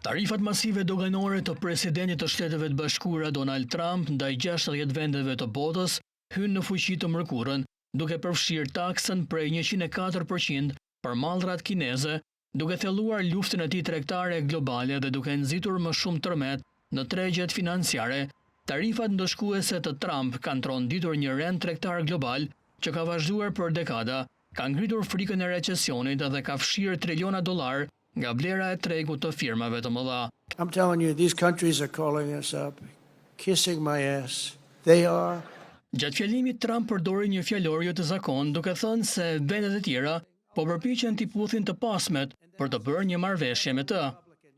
Tarifat masive doganore të presidentit të Shteteve të Bashkuara Donald Trump ndaj 60 vendeve të botës hynë në fuqi të mërkurën, duke përfshirë taksën prej 104% për mallrat kineze, duke thelluar luftën e tij tregtare globale dhe duke nxitur më shumë tërmet në tregjet financiare. Tarifat ndoshkuese të Trump kanë tronditur një rend tregtar global që ka vazhduar për dekada, ka ngritur frikën e recesionit dhe ka fshirë triliona dollar nga vlera e tregut të firmave të mëdha. I'm telling you, these countries are calling us up, kissing my ass. They are. Gjatë fjalimit Trump përdori një fjalor jo të zakon, duke thënë se vendet e tjera po përpiqen t'i puthin të pasmet për të bërë një marrëveshje me të.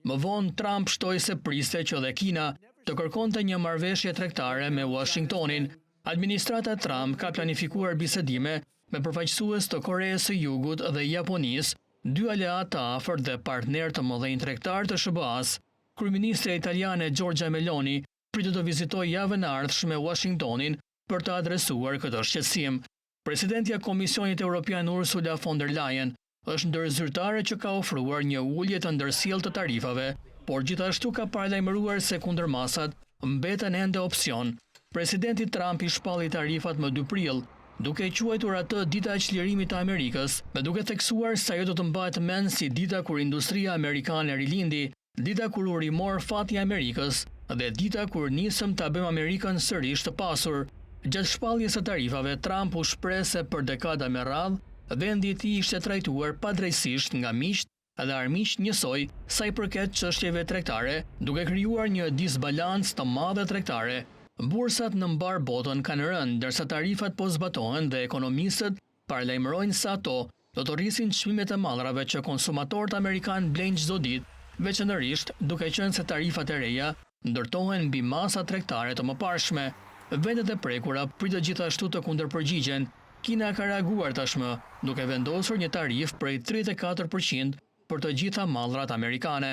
Më vonë Trump shtoi se priste që dhe Kina të kërkonte një marrëveshje tregtare me Washingtonin. Administrata Trump ka planifikuar bisedime me përfaqësues të Koreas së Jugut dhe Japonisë, dy aleat të afërt dhe partner të mëdhenj tregtar të SBA-s. Kryeministre italiane Giorgia Meloni pritet të vizitojë javën e ardhshme Washingtonin për të adresuar këtë shqetësim. Presidentja e Komisionit Evropian Ursula von der Leyen është ndër zyrtare që ka ofruar një ulje të ndërsjellë të tarifave, por gjithashtu ka paralajmëruar se kundërmasat mbeten ende opsion. Presidenti Trump i shpalli tarifat më 2 prill, duke quajtur atë dita e çlirimit të Amerikës, dhe duke theksuar se ajo do të mbahet mend si dita kur industria amerikane rilindi, dita kur u rimor fati i Amerikës dhe dita kur nisëm ta bëjmë Amerikën sërish të pasur. Gjatë shpalljes së tarifave, Trump u shpreh se për dekada me radhë vendi i tij ishte trajtuar padrejtisht nga miqt dhe armiqt njësoj sa i përket çështjeve tregtare, duke krijuar një disbalancë të madhe tregtare. Bursat në mbar botën kanë rënë, ndërsa tarifat po zbatohen dhe ekonomistët paralajmërojnë se ato do të rrisin çmimet e mallrave që konsumatorët amerikanë blejnë çdo ditë, veçanërisht duke qenë se tarifat e reja ndërtohen mbi masa tregtare të mëparshme. Vendet e prekura pritet gjithashtu të kundërpërgjigjen. Kina ka reaguar tashmë, duke vendosur një tarifë prej 34% për të gjitha mallrat amerikane.